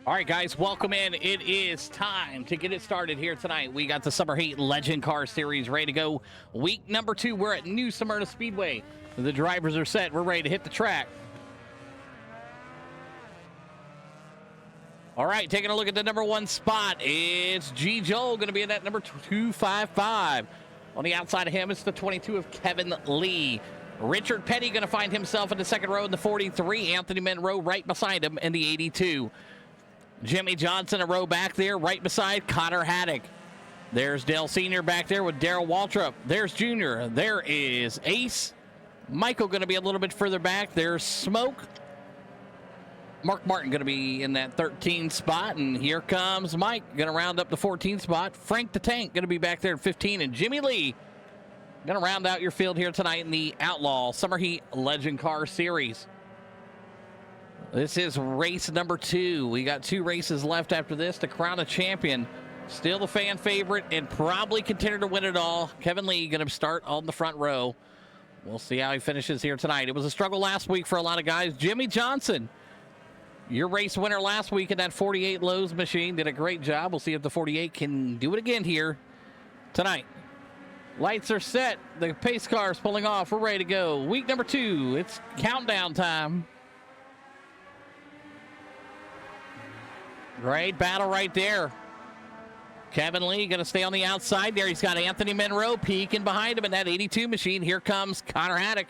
All right, guys, welcome in. It is time to get it started here tonight. We got the Summer Heat Legend Car Series ready to go. Week number 2, we're at New Smyrna Speedway. The drivers are set. We're ready to hit the track. All right, taking a look at the number 1 spot. It's Jimmie Johnson going to be in that number 255. On the outside of him, it's the 22 of Kevin Lee. Richard Petty going to find himself in the second row in the 43. Anthony Monroe right beside him in the 82. Jimmie Johnson a row back there, right beside Connor Haddock. There's Dale Sr. back there with Darrell Waltrip. There's Junior. There is Ace. Michael going to be a little bit further back. There's Smoke. Mark Martin going to be in that 13 spot. And here comes Mike, going to round up the 14th spot. Frank the Tank going to be back there at 15. And Jimmie Lee going to round out your field here tonight in the Outlaw Summer Heat Legend Car Series. This is race number 2. We got 2 races left after this to crown a champion. Still the fan favorite and probably contender to win it all. Kevin Lee going to start on the front row. We'll see how he finishes here tonight. It was a struggle last week for a lot of guys. Jimmie Johnson, your race winner last week in that 48 Lowe's machine, did a great job. We'll see if the 48 can do it again here tonight. Lights are set. The pace car is pulling off. We're ready to go. Week number 2. It's countdown time. Great battle right there. Kevin Lee going to stay on the outside there. He's got Anthony Monroe peeking behind him in that 82 machine. Here comes Connor Haddock.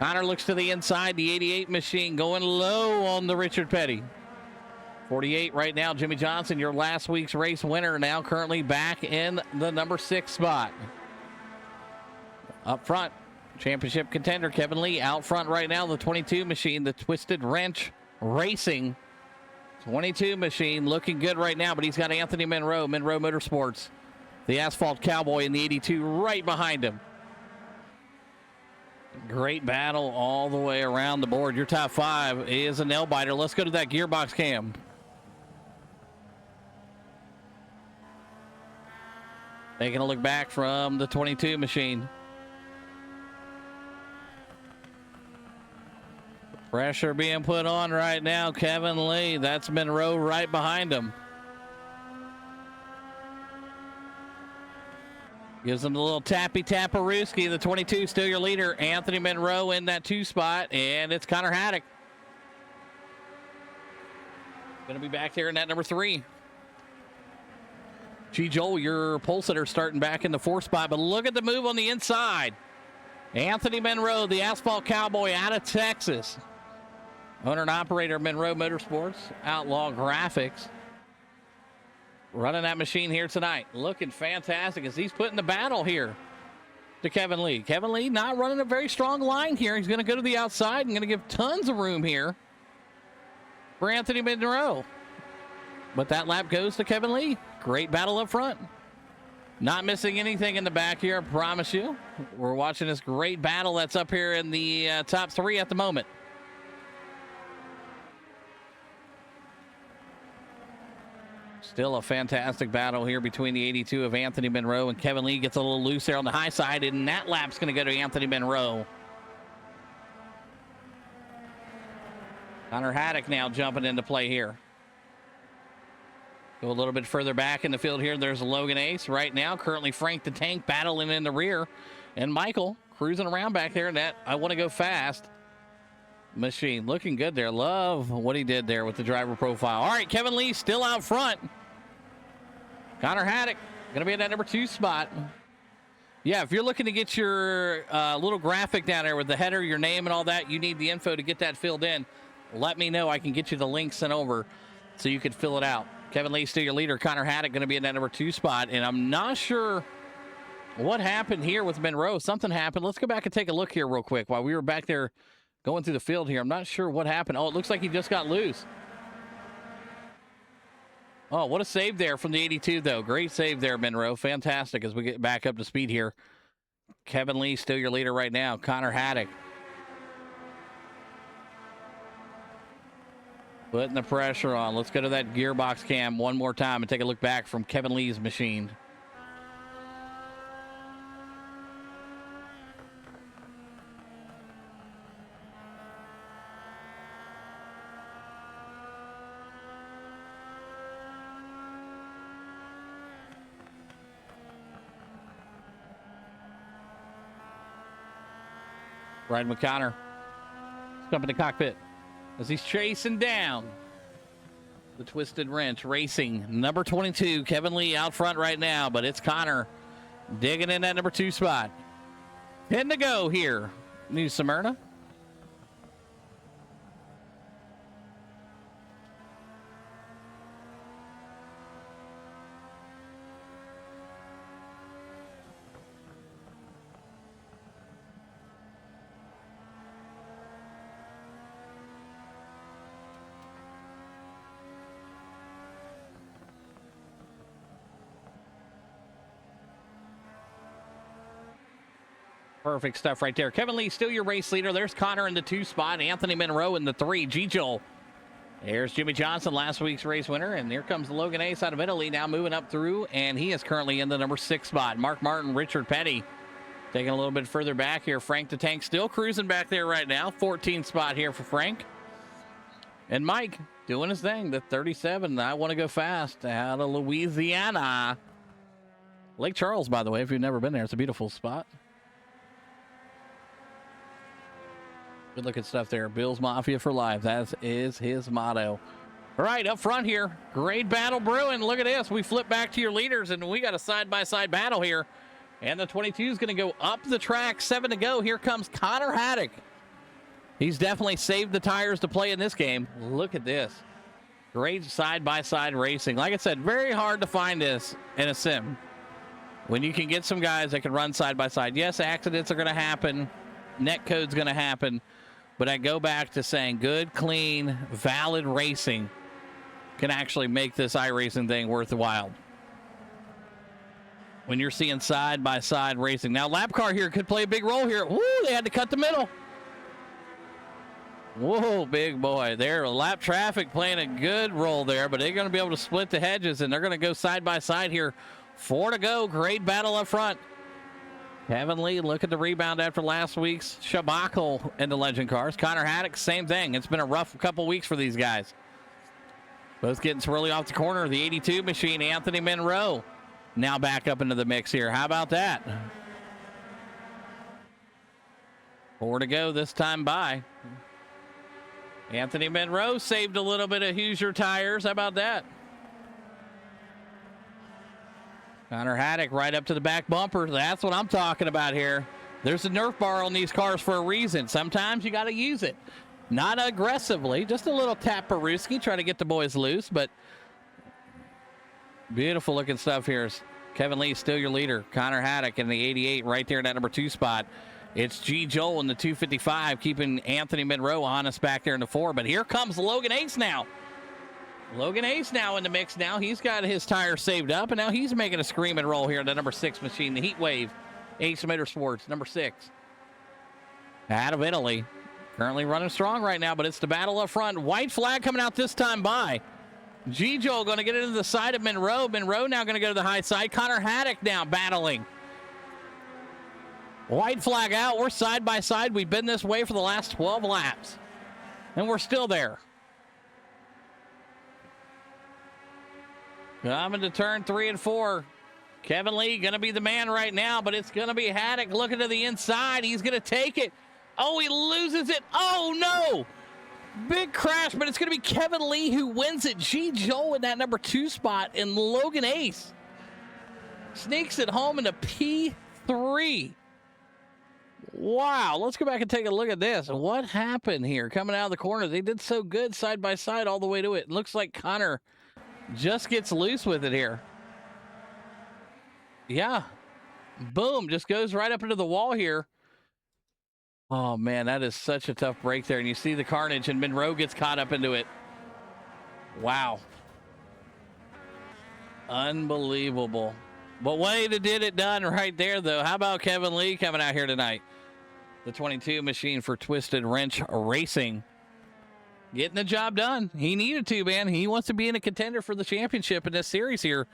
Connor looks to the inside. The 88 machine going low on the Richard Petty. 48 right now. Jimmie Johnson, your last week's race winner, now currently back in the number 6 spot. Up front, championship contender Kevin Lee. Out front right now, the 22 machine, the Twisted Wrench Racing 22 machine, looking good right now, but he's got Anthony Monroe, Monroe Motorsports, the Asphalt Cowboy in the 82 right behind him. Great battle all the way around the board. Your top 5 is a nail biter. Let's go to that gearbox cam. Taking a look back from the 22 machine. Pressure being put on right now. Kevin Lee, that's Monroe right behind him. Gives him the little tappy-tapperooski. The 22 still your leader. Anthony Monroe in that 2 spot, and it's Connor Haddock. Going to be back there in that number 3. Jimmie Johnson, your pole sitter, starting back in the 4 spot, but look at the move on the inside. Anthony Monroe, the Asphalt Cowboy out of Texas. Owner and operator of Monroe Motorsports, Outlaw Graphics. Running that machine here tonight. Looking fantastic as he's putting the battle here to Kevin Lee. Kevin Lee not running a very strong line here. He's going to go to the outside and going to give tons of room here for Anthony Monroe. But that lap goes to Kevin Lee. Great battle up front. Not missing anything in the back here, I promise you. We're watching this great battle that's up here in the top 3 at the moment. Still a fantastic battle here between the 82 of Anthony Monroe, and Kevin Lee gets a little loose there on the high side, and that lap's going to go to Anthony Monroe. Connor Haddock now jumping into play here. Go a little bit further back in the field here. There's Logan Ace right now. Currently Frank the Tank battling in the rear, and Michael cruising around back there in that I want to go fast machine. Looking good there. Love what he did there with the driver profile. All right, Kevin Lee still out front. Connor Haddock going to be in that number 2 spot. Yeah, if you're looking to get your little graphic down there with the header, your name, and all that, you need the info to get that filled in. Let me know. I can get you the link sent over so you can fill it out. Kevin Lee still your leader. Connor Haddock going to be in that number 2 spot, and I'm not sure what happened here with Monroe. Something happened. Let's go back and take a look here real quick while we were back there going through the field here. I'm not sure what happened. Oh, it looks like he just got loose. Oh, what a save there from the 82, though. Great save there, Monroe. Fantastic as we get back up to speed here. Kevin Lee still your leader right now. Connor Haddock putting the pressure on. Let's go to that gearbox cam one more time and take a look back from Kevin Lee's machine. Riding with Connor. Jump in the cockpit as he's chasing down the Twisted Wrench Racing. Number 22, Kevin Lee out front right now, but it's Connor digging in that number 2 spot. 10 to go here, New Smyrna. Perfect stuff right there. Kevin Lee still your race leader. There's Connor in the 2 spot. Anthony Monroe in the 3. Jimmie Johnson. There's Jimmie Johnson, last week's race winner. And here comes Logan Ace out of Italy now moving up through. And he is currently in the number 6 spot. Mark Martin, Richard Petty taking a little bit further back here. Frank the Tank still cruising back there right now. 14 spot here for Frank. And Mike doing his thing. The 37. I want to go fast out of Louisiana. Lake Charles, by the way, if you've never been there, it's a beautiful spot. Good looking stuff there. Bill's Mafia for life. That is his motto. All right, up front here, great battle brewing. Look at this. We flip back to your leaders, and we got a side-by-side battle here. And the 22 is going to go up the track. 7 to go. Here comes Connor Haddock. He's definitely saved the tires to play in this game. Look at this. Great side-by-side racing. Like I said, very hard to find this in a sim. When you can get some guys that can run side-by-side. Yes, accidents are going to happen. Net code's going to happen. But I go back to saying good, clean, valid racing can actually make this iRacing thing worthwhile. When you're seeing side-by-side racing. Now, lap car here could play a big role here. Woo, they had to cut the middle. Whoa, big boy. There, lap traffic playing a good role there, but they're going to be able to split the hedges, and they're going to go side-by-side here. 4 to go. Great battle up front. Kevin Lee looking to rebound after last week's shabacle in the Legend cars. Connor Haddock, same thing. It's been a rough couple weeks for these guys. Both getting swirly off the corner. The 82 machine, Anthony Monroe, now back up into the mix here. How about that? 4 to go this time by. Anthony Monroe saved a little bit of Hoosier tires. How about that? Connor Haddock right up to the back bumper. That's what I'm talking about here. There's a Nerf bar on these cars for a reason. Sometimes you got to use it. Not aggressively, just a little tap-a-rooski, try to get the boys loose, but beautiful looking stuff here. Kevin Lee still your leader. Connor Haddock in the 88 right there in that number 2 spot. It's Jimmie Johnson in the 255, keeping Anthony Monroe honest back there in the 4. But here comes Logan Ace now. Logan Ace now in the mix now. He's got his tires saved up, and now he's making a scream and roll here in the number 6 machine, the Heat Wave. Ace Motorsports, number 6. Out of Italy. Currently running strong right now, but it's the battle up front. White flag coming out this time by. Jimmie Johnson going to get into the side of Monroe. Monroe now going to go to the high side. Connor Haddock now battling. White flag out. We're side by side. We've been this way for the last 12 laps, and we're still there. Coming to turn 3 and 4. Kevin Lee going to be the man right now, but it's going to be Haddock looking to the inside. He's going to take it. Oh, he loses it. Oh, no. Big crash, but it's going to be Kevin Lee who wins it. Jimmie Johnson in that number 2 spot, and Logan Ace sneaks it home into P3. Wow, let's go back and take a look at this. What happened here? Coming out of the corner, they did so good side by side all the way to it. It looks like Connor just gets loose with it here. Yeah. Boom, just goes right up into the wall here. Oh, man, that is such a tough break there. And you see the carnage, and Monroe gets caught up into it. Wow. Unbelievable. But way to did it done right there, though. How about Kevin Lee coming out here tonight? The 22 machine for Twisted Wrench Racing. Getting the job done. He needed to, man. He wants to be in a contender for the championship in this series here.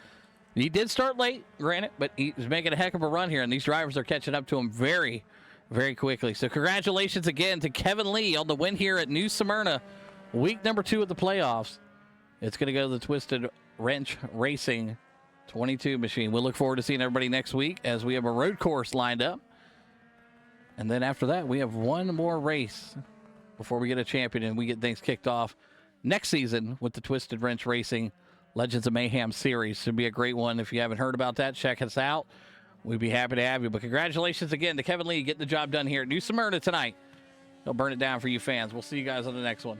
He did start late, granted, but he's making a heck of a run here, and these drivers are catching up to him very, very quickly. So congratulations again to Kevin Lee on the win here at New Smyrna, week number 2 of the playoffs. It's going to go to the Twisted Wrench Racing 22 machine. We'll look forward to seeing everybody next week as we have a road course lined up And then after that, we have one more race before we get a champion and we get things kicked off next season with the Twisted Wrench Racing Legends of Mayhem series. Should be a great one. If you haven't heard about that, check us out. We'd be happy to have you. But congratulations again to Kevin Lee getting the job done here at New Smyrna tonight. He'll burn it down for you fans. We'll see you guys on the next one.